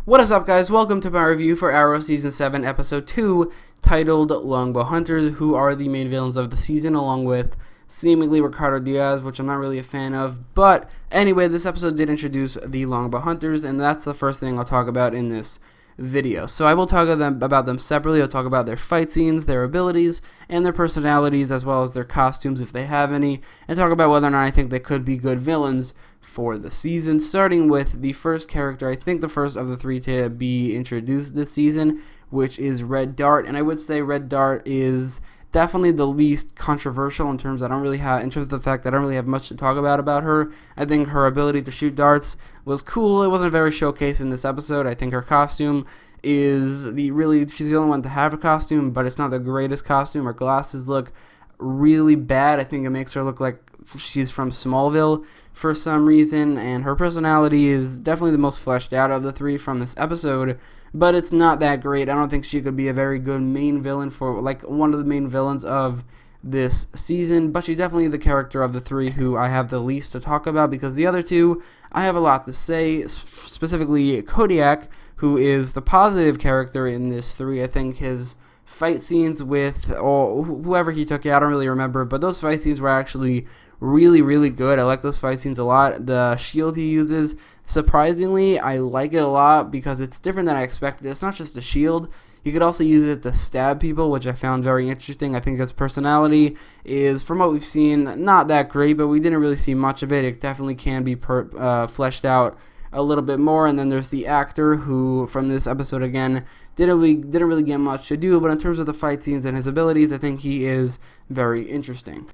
What is up, guys? Welcome to my review for Arrow Season 7, Episode 2, titled Longbow Hunters, who are the main villains of the season, along with seemingly Ricardo Diaz, which I'm not really a fan of. But anyway, this episode did introduce the Longbow Hunters, and that's the first thing I'll talk about in this video. So I will talk about them separately. I'll talk about their fight scenes, their abilities, and their personalities, as well as their costumes if they have any, and talk about whether or not I think they could be good villains for the season, starting with the first character, I think the first of the three to be introduced this season, which is Red Dart. And I would say Red Dart is definitely the least controversial in terms of the fact that I don't really have much to talk about her. I think her ability to shoot darts was cool. It wasn't very showcased in this episode. I think her costume is she's the only one to have a costume, but it's not the greatest costume. Her glasses look really bad. I think it makes her look like she's from Smallville for some reason, and her personality is definitely the most fleshed out of the three from this episode, but it's not that great. I don't think she could be a very good main villain for, like, one of the main villains of this season, but she's definitely the character of the three who I have the least to talk about, because the other two, I have a lot to say, specifically Kodiak, who is the positive character in this three. I think his fight scenes with whoever he took out, I don't really remember, but those fight scenes were actually really good. I like those fight scenes a lot. The shield he uses, surprisingly, I like it a lot because it's different than I expected. It's not just a shield. You could also use it to stab people, which I found very interesting. I think his personality is, from what we've seen, not that great, but we didn't really see much of it. It definitely can be fleshed out a little bit more. And then there's the actor who, from this episode again, didn't really get much to do, but in terms of the fight scenes and his abilities, I think he is very interesting.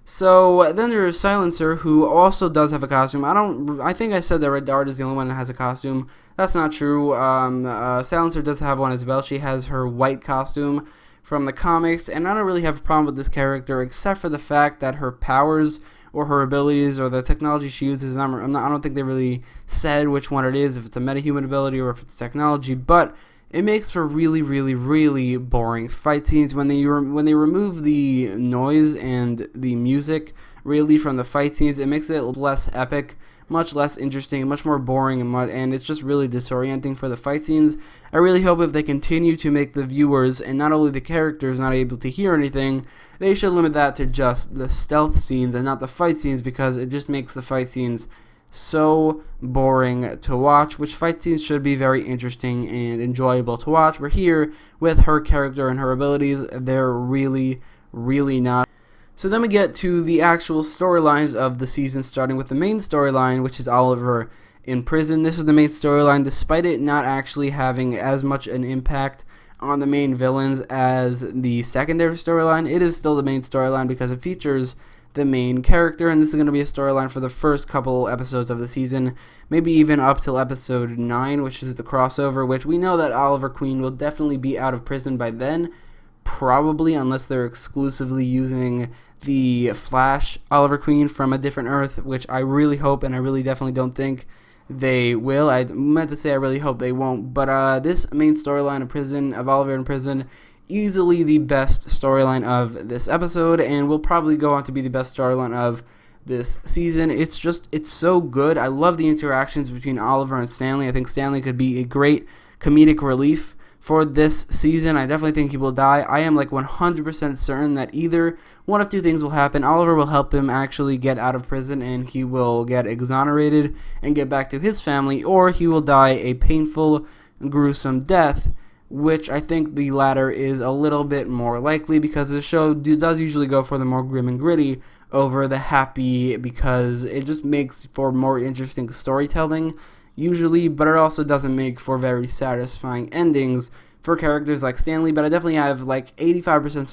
So then there's Silencer, who also does have a costume. I think I said that Red Dart is the only one that has a costume. That's not true. Silencer does have one as well. She has her white costume from the comics, and I don't really have a problem with this character, except for the fact that her powers or her abilities or the technology she uses, I don't think they really said which one it is, if it's a metahuman ability or if it's technology, but it makes for really boring fight scenes when they remove the noise and the music really from the fight scenes. It makes it less epic, much less interesting, much more boring, and it's just really disorienting for the fight scenes. I really hope if they continue to make the viewers and not only the characters not able to hear anything, they should limit that to just the stealth scenes and not the fight scenes, because it just makes the fight scenes so boring to watch, which fight scenes should be very interesting and enjoyable to watch. We're here with her character and her abilities. They're really not. So then we get to the actual storylines of the season, starting with the main storyline, which is Oliver in prison. This is the main storyline, despite it not actually having as much an impact on the main villains as the secondary storyline. It is still the main storyline because it features the main character, and this is going to be a storyline for the first couple episodes of the season, maybe even up till episode 9, which is the crossover, which we know that Oliver Queen will definitely be out of prison by then, probably, unless they're exclusively using the Flash Oliver Queen from a different Earth, which I really hope, and I really definitely don't think they will. I meant to say I really hope they won't, but this main storyline of Oliver in prison, easily the best storyline of this episode, and will probably go on to be the best storyline of this season. It's so good. I love the interactions between Oliver and Stanley. I think Stanley could be a great comedic relief for this season. I definitely think he will die. I am like 100% certain that either one of two things will happen. Oliver will help him actually get out of prison and he will get exonerated and get back to his family, or he will die a painful, gruesome death, which I think the latter is a little bit more likely, because the show does usually go for the more grim and gritty over the happy, because it just makes for more interesting storytelling usually, but it also doesn't make for very satisfying endings for characters like Stanley. But I definitely have like 85%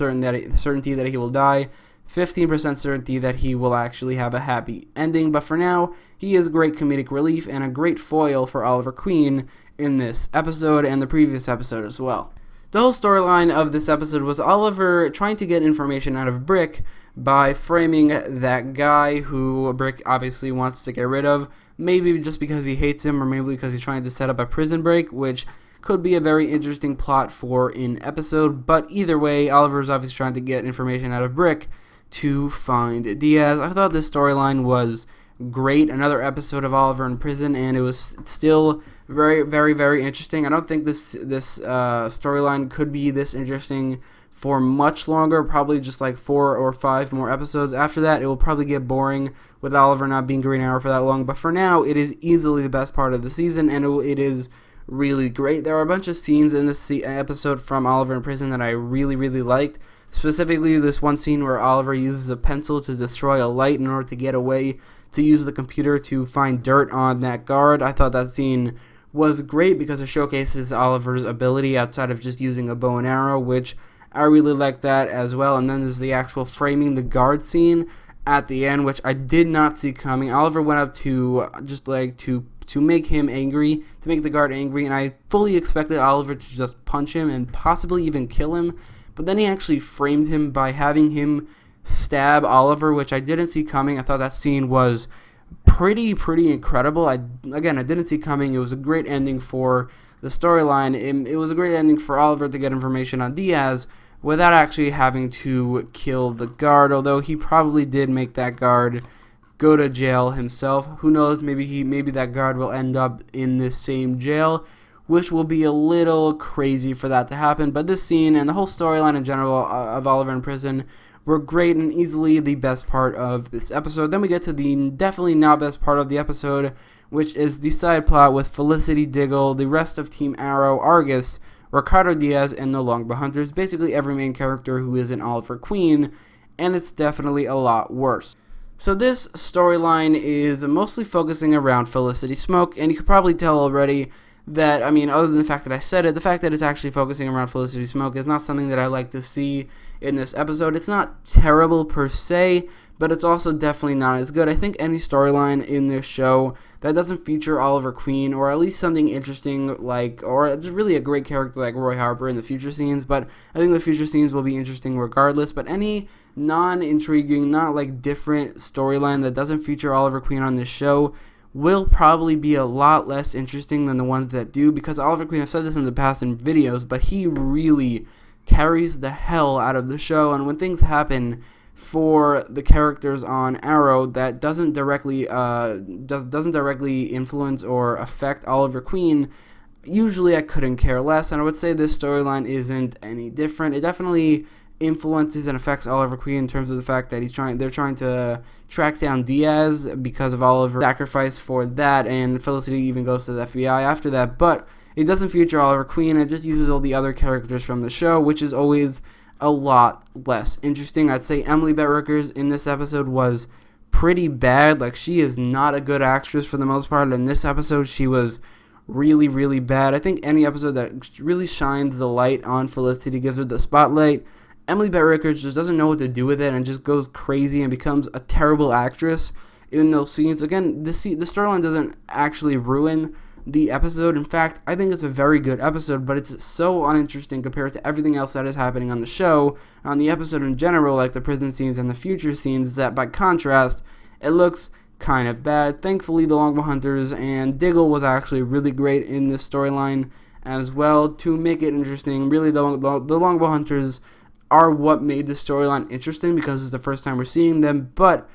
certainty that he will die, 15% certainty that he will actually have a happy ending. But for now, he is great comedic relief and a great foil for Oliver Queen in this episode and the previous episode as well. The whole storyline of this episode was Oliver trying to get information out of Brick by framing that guy who Brick obviously wants to get rid of, maybe just because he hates him, or maybe because he's trying to set up a prison break, which could be a very interesting plot for an episode. But either way, Oliver is obviously trying to get information out of Brick to find Diaz. I thought this storyline was great. Another episode of Oliver in prison, and it was still Very, very, very interesting. I don't think this storyline could be this interesting for much longer, probably just like 4 or 5 more episodes. After that, it will probably get boring with Oliver not being Green Arrow for that long. But for now, it is easily the best part of the season, and it is really great. There are a bunch of scenes in this episode from Oliver in prison that I really, really liked. Specifically, this one scene where Oliver uses a pencil to destroy a light in order to get away, to use the computer to find dirt on that guard. I thought that scene was great because it showcases Oliver's ability outside of just using a bow and arrow, which I really like that as well. And then there's the actual framing the guard scene at the end, which I did not see coming. Oliver went up to just like to make him angry, to make the guard angry, and I fully expected Oliver to just punch him and possibly even kill him. But then he actually framed him by having him stab Oliver, which I didn't see coming. I thought that scene was pretty incredible. I didn't see coming. It was a great ending for the storyline. It was a great ending for Oliver to get information on Diaz without actually having to kill the guard, although he probably did make that guard go to jail himself. Who knows, maybe that guard will end up in this same jail, which will be a little crazy for that to happen. But this scene and the whole storyline in general of Oliver in prison were great and easily the best part of this episode. Then we get to the definitely not best part of the episode, which is the side plot with Felicity, Diggle, the rest of Team Arrow, Argus, Ricardo Diaz, and the Longbow Hunters. Basically every main character who isn't Oliver Queen, and it's definitely a lot worse. So this storyline is mostly focusing around Felicity Smoke, and you could probably tell already that, other than the fact that I said it, the fact that it's actually focusing around Felicity Smoke is not something that I like to see in this episode. It's not terrible per se, but it's also definitely not as good. I think any storyline in this show that doesn't feature Oliver Queen, or at least something interesting or just really a great character like Roy Harper in the future scenes, but I think the future scenes will be interesting regardless, but any non-intriguing, not different storyline that doesn't feature Oliver Queen on this show will probably be a lot less interesting than the ones that do, because Oliver Queen, I've said this in the past in videos, but he really carries the hell out of the show, and when things happen for the characters on Arrow that doesn't directly influence or affect Oliver Queen, usually I couldn't care less, and I would say this storyline isn't any different. It definitely influences and affects Oliver Queen in terms of the fact that they're trying to track down Diaz because of Oliver's sacrifice for that, and Felicity even goes to the FBI after that, but it doesn't feature Oliver Queen. It just uses all the other characters from the show, which is always a lot less interesting. I'd say Emily Bett Rickards in this episode was pretty bad. She is not a good actress for the most part. In this episode, she was really bad. I think any episode that really shines the light on Felicity, gives her the spotlight, Emily Bett Rickards just doesn't know what to do with it and just goes crazy and becomes a terrible actress in those scenes. Again, the storyline doesn't actually ruin the episode. In fact, I think it's a very good episode, but it's so uninteresting compared to everything else that is happening on the show, on the episode in general, like the prison scenes and the future scenes, that by contrast, it looks kind of bad. Thankfully, the Longbow Hunters and Diggle was actually really great in this storyline as well to make it interesting. Really, the Longbow Hunters are what made the storyline interesting because it's the first time we're seeing them, but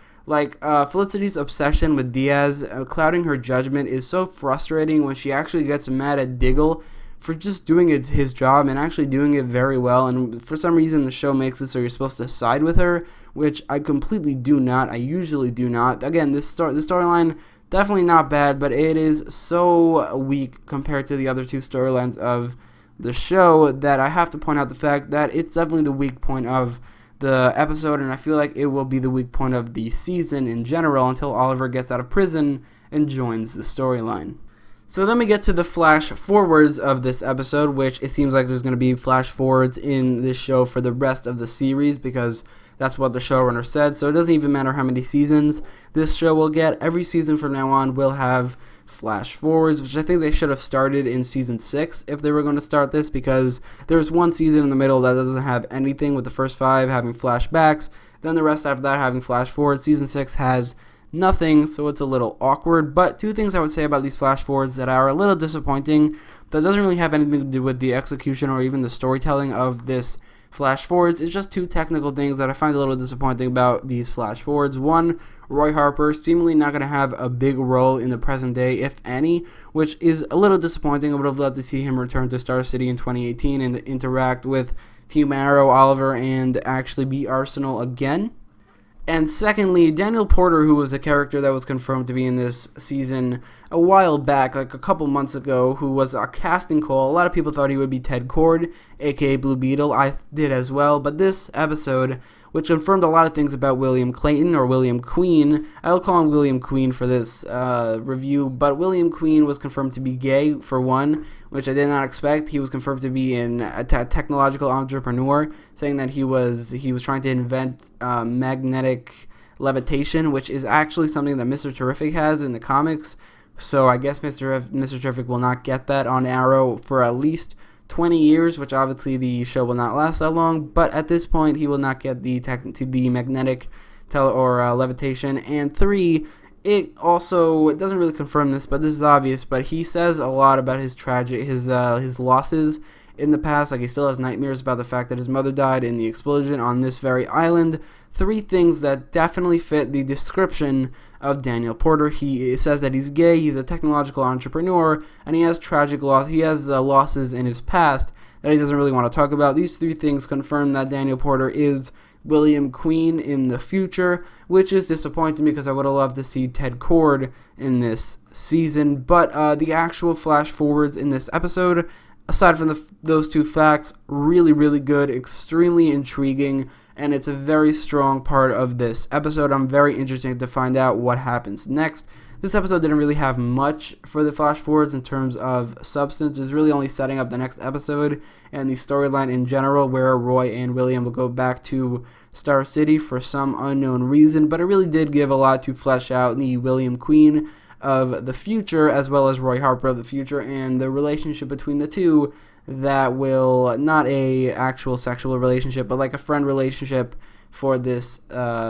Felicity's obsession with Diaz clouding her judgment is so frustrating when she actually gets mad at Diggle for just doing his job and actually doing it very well, and for some reason the show makes it so you're supposed to side with her, which I completely do not. I usually do not. Again, this storyline, definitely not bad, but it is so weak compared to the other two storylines of the show that I have to point out the fact that it's definitely the weak point of the episode, and I feel like it will be the weak point of the season in general until Oliver gets out of prison and joins the storyline. So then we get to the flash forwards of this episode, which it seems like there's going to be flash forwards in this show for the rest of the series because that's what the showrunner said. So it doesn't even matter how many seasons this show will get. Every season from now on will have flash forwards, which I think they should have started in season 6 if they were going to start this, because there's one season in the middle that doesn't have anything, with the first 5 having flashbacks, then the rest after that having flash forwards. Season 6 has nothing, so it's a little awkward. But 2 things I would say about these flash forwards that are a little disappointing, that doesn't really have anything to do with the execution or even the storytelling of this flash forwards. It's just 2 technical things that I find a little disappointing about these flash forwards. One, Roy Harper seemingly not going to have a big role in the present day, if any, which is a little disappointing. I would have loved to see him return to Star City in 2018 and interact with Team Arrow, Oliver, and actually beat Arsenal again. And secondly, Daniel Porter, who was a character that was confirmed to be in this season a while back, like a couple months ago, who was a casting call. A lot of people thought he would be Ted Cord, aka Blue Beetle. I did as well. But this episode, which confirmed a lot of things about William Clayton, or William Queen. I will call him William Queen for this review, but William Queen was confirmed to be gay, for one, which I did not expect. He was confirmed to be a technological entrepreneur, saying that he was trying to invent magnetic levitation, which is actually something that Mr. Terrific has in the comics. So I guess Mr. Terrific will not get that on Arrow for at least 20 years, which obviously the show will not last that long, but at this point he will not get the magnetic levitation. And 3, it doesn't really confirm this, but this is obvious, but he says a lot about his losses in the past. Like, he still has nightmares about the fact that his mother died in the explosion on this very island. 3 things that definitely fit the description of Daniel Porter. He says that he's gay, he's a technological entrepreneur, and he has tragic loss. He has losses in his past that he doesn't really want to talk about. These 3 things confirm that Daniel Porter is William Queen in the future, which is disappointing because I would have loved to see Ted Cord in this season. But the actual flash forwards in this episode, aside from those 2 facts, really, really good, extremely intriguing, and it's a very strong part of this episode. I'm very interested to find out what happens next. This episode didn't really have much for the flash forwards in terms of substance. It was really only setting up the next episode and the storyline in general, where Roy and William will go back to Star City for some unknown reason, but it really did give a lot to flesh out the William Queen of the future, as well as Roy Harper of the future, and the relationship between the two, that will, not a actual sexual relationship, but like a friend relationship for this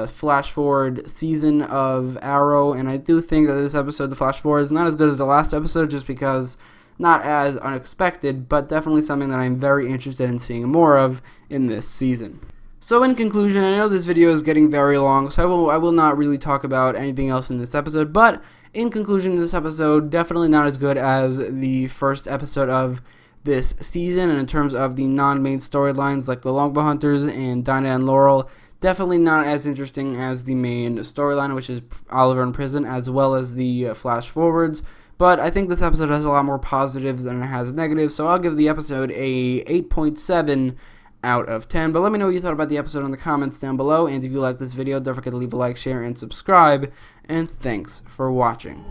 flash forward season of Arrow. And I do think that this episode, the flash forward, is not as good as the last episode, just because not as unexpected, but definitely something that I'm very interested in seeing more of in this season. So in conclusion, I know this video is getting very long, so I will not really talk about anything else in this episode, but in conclusion, this episode definitely not as good as the first episode of this season, and in terms of the non-main storylines like the Longbow Hunters and Dinah and Laurel, definitely not as interesting as the main storyline, which is Oliver in prison, as well as the flash forwards. But I think this episode has a lot more positives than it has negatives, so I'll give the episode a 8.7 out of 10. But let me know what you thought about the episode in the comments down below, and if you like this video, don't forget to leave a like, share, and subscribe, and thanks for watching.